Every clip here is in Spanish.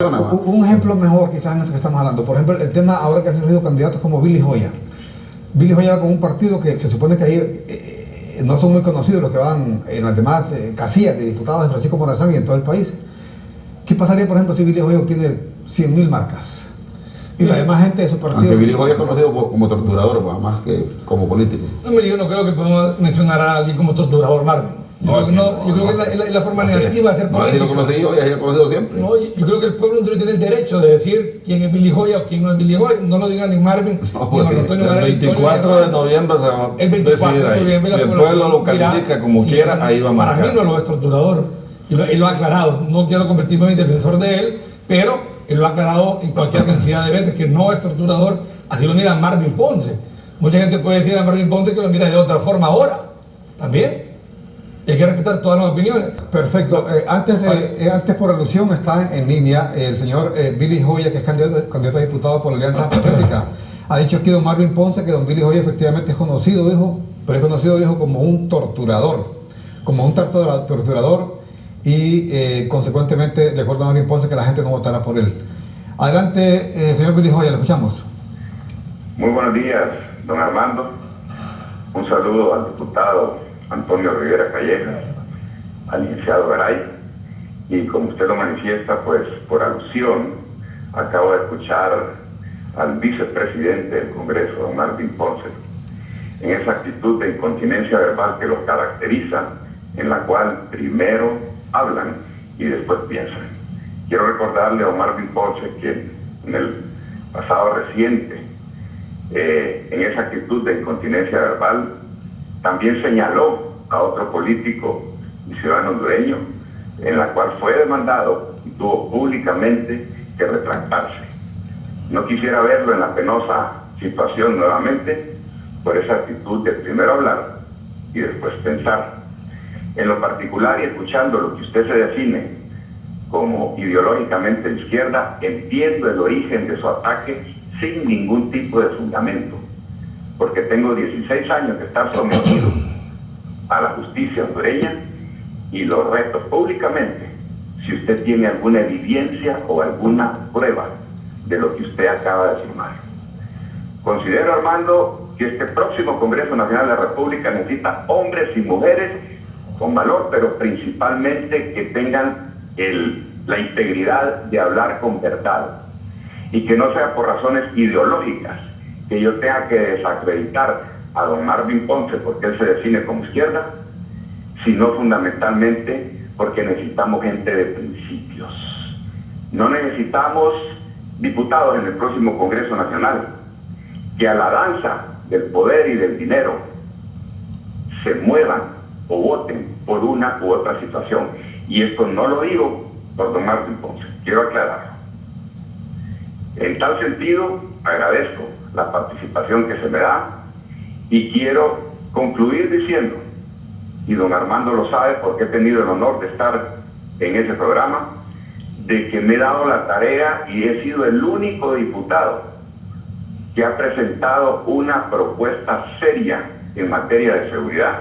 Un ejemplo mejor quizás en esto que estamos hablando, por ejemplo, el tema ahora que han surgido candidatos como Billy Joya. Billy Joya va con un partido que se supone que ahí no son muy conocidos los que van en las demás casillas de diputados de Francisco Morazán y en todo el país. ¿Qué pasaría, por ejemplo, si Billy Joya obtiene 100.000 marcas? Y la demás gente de su partido... Aunque Billy Joya es conocido como torturador, más que como político. Yo no creo que podemos mencionar a alguien como torturador, Marvin. Yo creo que es la forma negativa de hacer política. No, lo conocí yo, ya he conocido siempre. No, yo creo que el pueblo tiene el derecho de decir quién es Billy Joya o quién no es Billy Joya. No lo diga ni Marvin, ni Juan Antonio. El 24 de noviembre se va a decidir ahí. Si el pueblo lo califica como quiera, ahí va a marcar. Para mí no lo es torturador. Y lo ha aclarado. No quiero convertirme en defensor de él, pero él lo ha aclarado en cualquier cantidad de veces que no es torturador. Así lo mira Marvin Ponce. Mucha gente puede decir a Marvin Ponce que lo mira de otra forma ahora. También. Hay que respetar todas las opiniones. Perfecto. Antes por alusión está en línea el señor Billy Joya, que es candidato a diputado por la Alianza Patriótica. Ha dicho aquí don Marvin Ponce que don Billy Joya efectivamente es conocido, dijo, pero es conocido, dijo, como un torturador. Como un torturador y consecuentemente, de acuerdo a Marvin Ponce, que la gente no votará por él. Adelante, señor Billy Joya, lo escuchamos. Muy buenos días, don Armando. Un saludo al diputado Antonio Rivera Calleja, al licenciado Garay, y como usted lo manifiesta, pues por alusión, acabo de escuchar al vicepresidente del Congreso, don Marvin Ponce, en esa actitud de incontinencia verbal que lo caracteriza, en la cual primero hablan y después piensan. Quiero recordarle a don Marvin Ponce que en el pasado reciente, en esa actitud de incontinencia verbal, también señaló a otro político y ciudadano hondureño, en la cual fue demandado y tuvo públicamente que retractarse. No quisiera verlo en la penosa situación nuevamente por esa actitud de primero hablar y después pensar. En lo particular, y escuchando lo que usted se define como ideológicamente de izquierda, entiendo el origen de su ataque sin ningún tipo de fundamento, porque tengo 16 años de estar sometido a la justicia hondureña y lo reto públicamente si usted tiene alguna evidencia o alguna prueba de lo que usted acaba de afirmar. Considero, Armando, que este próximo Congreso Nacional de la República necesita hombres y mujeres con valor, pero principalmente que tengan la integridad de hablar con verdad y que no sea por razones ideológicas que yo tenga que desacreditar a don Marvin Ponce porque él se define como izquierda, sino fundamentalmente porque necesitamos gente de principios. No necesitamos diputados en el próximo Congreso Nacional que a la danza del poder y del dinero se muevan o voten por una u otra situación. Y esto no lo digo por don Marvin Ponce, quiero aclararlo. En tal sentido, agradezco la participación que se me da y quiero concluir diciendo, y don Armando lo sabe porque he tenido el honor de estar en ese programa, de que me he dado la tarea y he sido el único diputado que ha presentado una propuesta seria en materia de seguridad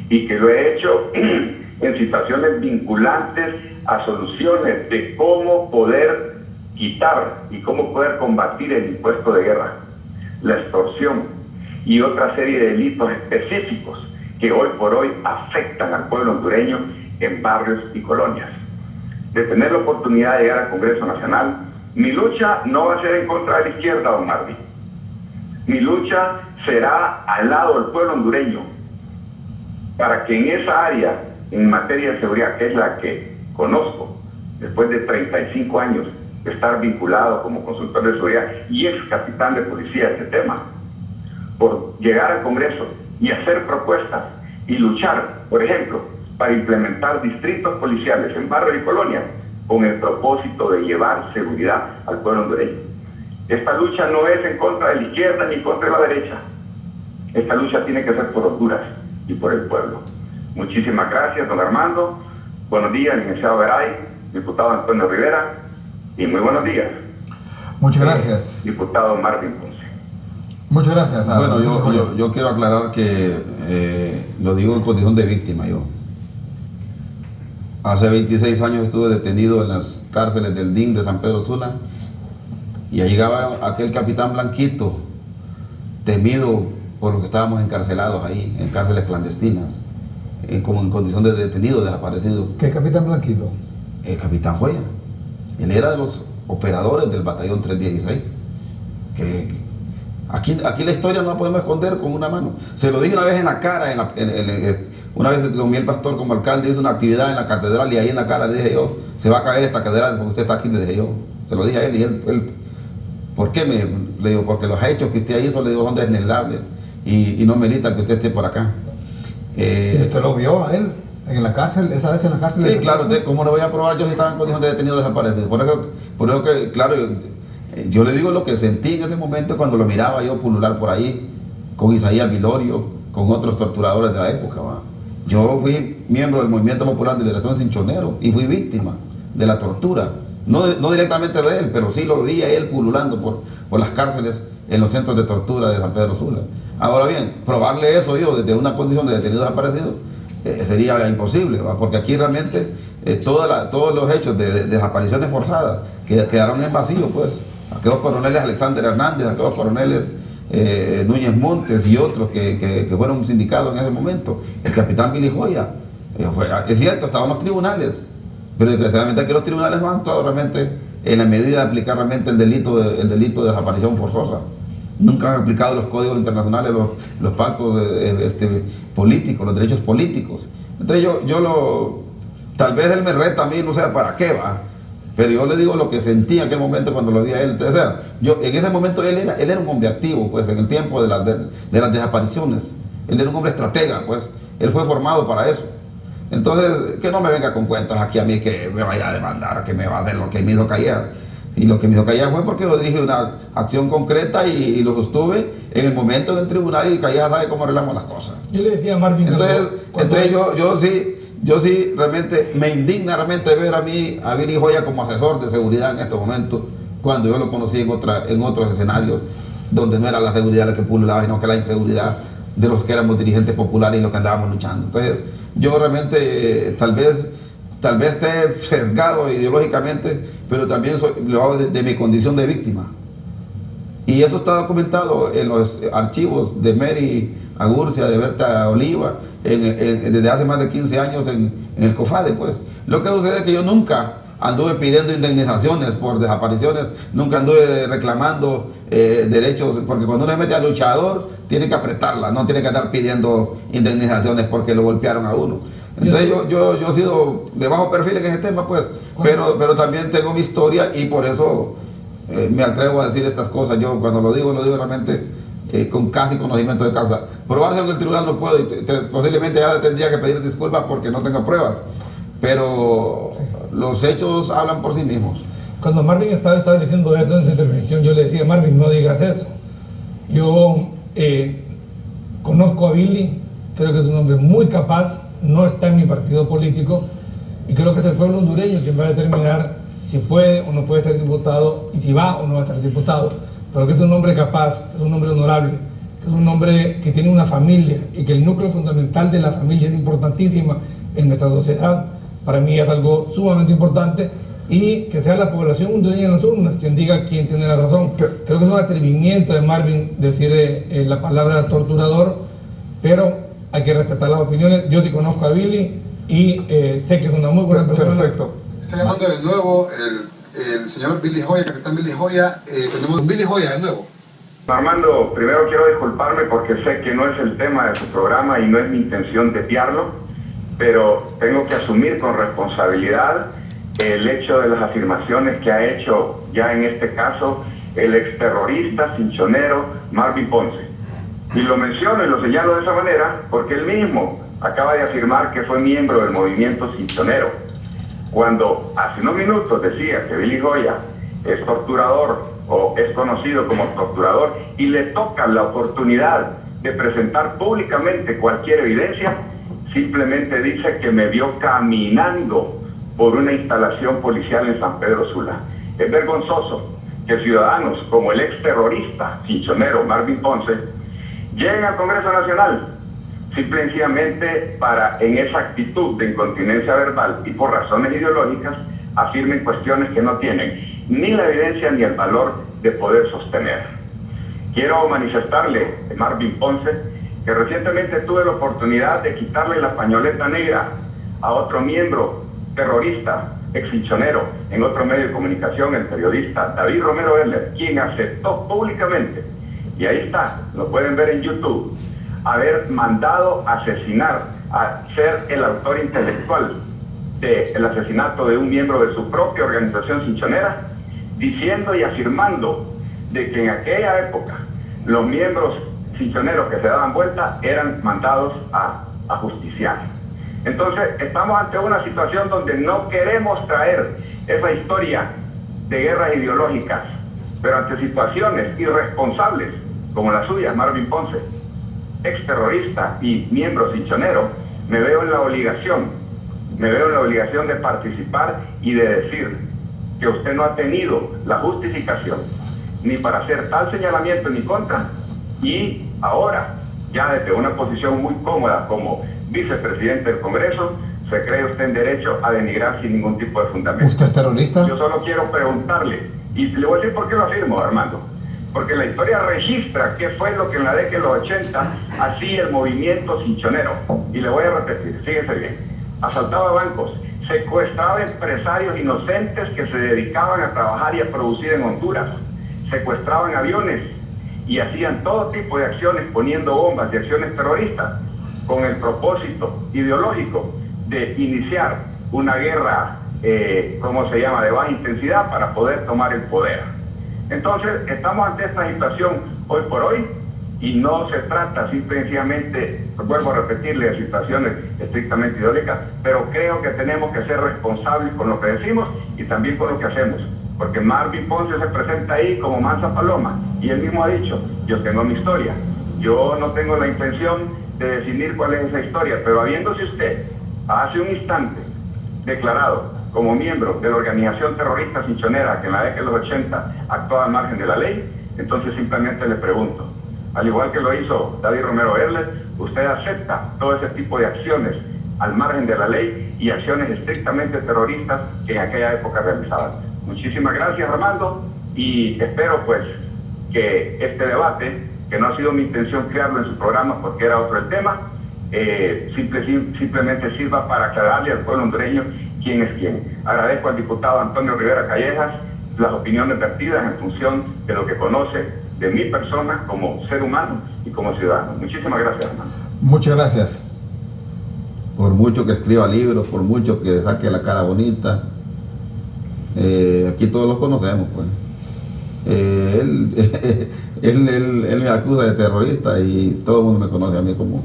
y que lo he hecho en situaciones vinculantes a soluciones de cómo poder quitar y cómo poder combatir el impuesto de guerra, la extorsión y otra serie de delitos específicos que hoy por hoy afectan al pueblo hondureño en barrios y colonias. De tener la oportunidad de llegar al Congreso Nacional, mi lucha no va a ser en contra de la izquierda, don Marvin. Mi lucha será al lado del pueblo hondureño, para que en esa área, en materia de seguridad, que es la que conozco, después de 35 años de estar vinculado como consultor de seguridad y ex capitán de policía de este tema, por llegar al Congreso y hacer propuestas y luchar, por ejemplo, para implementar distritos policiales en barrios y colonias con el propósito de llevar seguridad al pueblo hondureño. Esta lucha no es en contra de la izquierda ni contra la derecha. Esta lucha tiene que ser por Honduras y por el pueblo. Muchísimas gracias, don Armando. Buenos días, licenciado Garay, diputado Antonio Rivera, y muy buenos días. Muchas gracias. Diputado Marvin Ponce. Muchas gracias. Bueno, yo quiero aclarar que lo digo en condición de víctima yo. Hace 26 años estuve detenido en las cárceles del DIN de San Pedro Sula y ahí llegaba aquel capitán Blanquito, temido por los que estábamos encarcelados ahí, en cárceles clandestinas, como en condición de detenido, desaparecido. ¿Qué capitán Blanquito? El capitán Joya. Él era de los operadores del batallón 316. Aquí la historia no la podemos esconder con una mano. Se lo dije una vez en la cara, una vez don Miguel Pastor como alcalde hizo una actividad en la catedral y ahí en la cara le dije yo, se va a caer esta catedral porque usted está aquí, le dije yo. Se lo dije a él y él ¿por qué? Le digo, porque los hechos que usted hizo, le digo, son desnelables y no merita que usted esté por acá. ¿Y usted lo vio a él en la cárcel, esa vez en la cárcel? Sí, claro, ¿cómo lo voy a probar yo si estaba en condición de detenido desaparecido? Por eso que, claro, yo le digo lo que sentí en ese momento cuando lo miraba yo pulular por ahí, con Isaías Vilorio, con otros torturadores de la época, ¿va? Yo fui miembro del Movimiento Popular de Liberación Cinchonero y fui víctima de la tortura. No directamente de él, pero sí lo vi a él pululando por las cárceles en los centros de tortura de San Pedro Sula. Ahora bien, probarle eso yo desde una condición de detenido desaparecido sería imposible, ¿va? Porque aquí realmente todos los hechos de desapariciones forzadas quedaron en vacío, pues. Aquellos coroneles Alexander Hernández, aquellos coroneles Núñez Montes y otros que fueron sindicados en ese momento, el capitán Billy Joya, es cierto, estaban los tribunales, pero desgraciadamente aquí los tribunales no han actuado realmente en la medida de aplicar realmente el delito de desaparición forzosa. Nunca han aplicado los códigos internacionales, los pactos políticos, los derechos políticos. Entonces tal vez él me reta a mí, no sé para qué va, pero yo le digo lo que sentí en aquel momento cuando lo vi a él. O sea, en ese momento él era un hombre activo, pues, en el tiempo de las desapariciones. Él era un hombre estratega, pues, él fue formado para eso. Entonces, que no me venga con cuentas aquí a mí que me vaya a demandar, que me va a hacer lo que me hizo callar. Y lo que me hizo callar fue porque yo dije una acción concreta y lo sostuve en el momento del tribunal y Calleja sabe cómo arreglamos las cosas. Yo le decía a Marvin... Entonces yo sí realmente me indigna realmente ver a Billy Joya como asesor de seguridad en estos momentos, cuando yo lo conocí en otros escenarios donde no era la seguridad la que pululaba, sino que la inseguridad de los que éramos dirigentes populares y los que andábamos luchando. Entonces yo realmente tal vez esté sesgado ideológicamente, pero también lo hago de mi condición de víctima. Y eso está documentado en los archivos de Mary Agurcia, de Berta Oliva, desde hace más de 15 años en el COFADE, pues. Lo que sucede es que yo nunca anduve pidiendo indemnizaciones por desapariciones, nunca anduve reclamando derechos, porque cuando uno se mete a luchador, tiene que apretarla, no tiene que estar pidiendo indemnizaciones porque lo golpearon a uno. Entonces yo he sido de bajo perfil en ese tema, pues, pero también tengo mi historia y por eso me atrevo a decir estas cosas. Yo cuando lo digo realmente con casi conocimiento de causa. Probarse en el tribunal no puedo y posiblemente ya tendría que pedir disculpas porque no tengo pruebas, pero los hechos hablan por sí mismos. Cuando Marvin estaba estableciendo eso en su intervención, yo le decía, Marvin, no digas eso. Yo conozco a Billy, creo que es un hombre muy capaz, no está en mi partido político y creo que es el pueblo hondureño quien va a determinar si puede o no puede ser diputado y si va o no va a ser diputado, pero que es un hombre capaz, es un hombre honorable, que es un hombre que tiene una familia y que el núcleo fundamental de la familia es importantísima en nuestra sociedad. Para mí es algo sumamente importante y que sea la población hondureña en las urnas quien diga quién tiene la razón. Creo que es un atrevimiento de Marvin decir la palabra torturador, pero hay que respetar las opiniones. Yo sí conozco a Billy y sé que es una muy buena persona. Perfecto. Está llamando de nuevo el señor Billy Joya, capitán Billy Joya. Tenemos Billy Joya de nuevo. Armando, primero quiero disculparme porque sé que no es el tema de su programa y no es mi intención desviarlo, pero tengo que asumir con responsabilidad el hecho de las afirmaciones que ha hecho ya en este caso el exterrorista cinchonero Marvin Ponce. Y lo menciono y lo señalo de esa manera porque él mismo acaba de afirmar que fue miembro del movimiento cinchonero, cuando hace unos minutos decía que Billy Joya es torturador o es conocido como torturador y le toca la oportunidad de presentar públicamente cualquier evidencia. Simplemente dice que me vio caminando por una instalación policial en San Pedro Sula. Es vergonzoso que ciudadanos como el exterrorista cinchonero Marvin Ponce lleguen al Congreso Nacional simple y sencillamente para, en esa actitud de incontinencia verbal y por razones ideológicas, afirmen cuestiones que no tienen ni la evidencia ni el valor de poder sostener. Quiero manifestarle, Marvin Ponce, que recientemente tuve la oportunidad de quitarle la pañoleta negra a otro miembro terrorista, exhinchonero, en otro medio de comunicación, el periodista David Romero Erler, quien aceptó públicamente, y ahí está, lo pueden ver en YouTube, haber mandado asesinar, a ser el autor intelectual del asesinato de un miembro de su propia organización cinchonera, diciendo y afirmando de que en aquella época los miembros cinchoneros que se daban vuelta eran mandados a justiciar. Entonces estamos ante una situación donde no queremos traer esa historia de guerras ideológicas, pero ante situaciones irresponsables como la suya, Marvin Ponce, exterrorista y miembro cinchonero, me veo en la obligación de participar y de decir que usted no ha tenido la justificación ni para hacer tal señalamiento en mi contra, y ahora, ya desde una posición muy cómoda como vicepresidente del Congreso, se cree usted en derecho a denigrar sin ningún tipo de fundamento. ¿Usted es terrorista? Yo solo quiero preguntarle, y le voy a decir por qué lo afirmo, Armando, porque la historia registra qué fue lo que en la década de los 80 hacía el movimiento cinchonero, y le voy a repetir, fíjese bien: asaltaba bancos, secuestraba empresarios inocentes que se dedicaban a trabajar y a producir en Honduras, secuestraban aviones y hacían todo tipo de acciones poniendo bombas y acciones terroristas con el propósito ideológico de iniciar una guerra, de baja intensidad para poder tomar el poder. Entonces, estamos ante esta situación hoy por hoy, y no se trata simplemente, vuelvo a repetirle, de situaciones estrictamente ideológicas, pero creo que tenemos que ser responsables con lo que decimos y también con lo que hacemos, porque Marvin Ponce se presenta ahí como mansa paloma, y él mismo ha dicho: yo tengo mi historia, yo no tengo la intención de definir cuál es esa historia, pero habiéndose usted hace un instante declarado como miembro de la organización terrorista cinchonera que en la década de los 80 actuaba al margen de la ley, entonces simplemente le pregunto, al igual que lo hizo David Romero Erler, ¿usted acepta todo ese tipo de acciones al margen de la ley y acciones estrictamente terroristas que en aquella época realizaban? Muchísimas gracias, Armando, y espero pues que este debate, que no ha sido mi intención crearlo en su programa porque era otro el tema, simplemente sirva para aclararle al pueblo hondureño quién es quién. Agradezco al diputado Antonio Rivera Callejas las opiniones vertidas en función de lo que conoce de mi persona como ser humano y como ciudadano. Muchísimas gracias, hermano. Muchas gracias. Por mucho que escriba libros, por mucho que saque la cara bonita, aquí todos los conocemos, pues. Él me acusa de terrorista y todo el mundo me conoce a mí como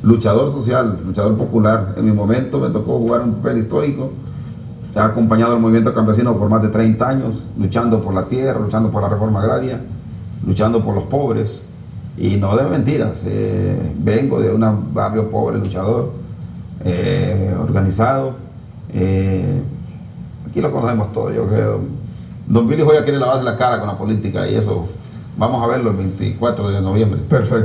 luchador social, luchador popular. En mi momento me tocó jugar un papel histórico. He acompañado al movimiento campesino por más de 30 años, luchando por la tierra, luchando por la reforma agraria, luchando por los pobres. Y no de mentiras, vengo de un barrio pobre, luchador, organizado. Aquí lo conocemos todos. Yo creo. Don Billy Joya quiere lavarse la cara con la política y eso vamos a verlo el 24 de noviembre. Perfecto.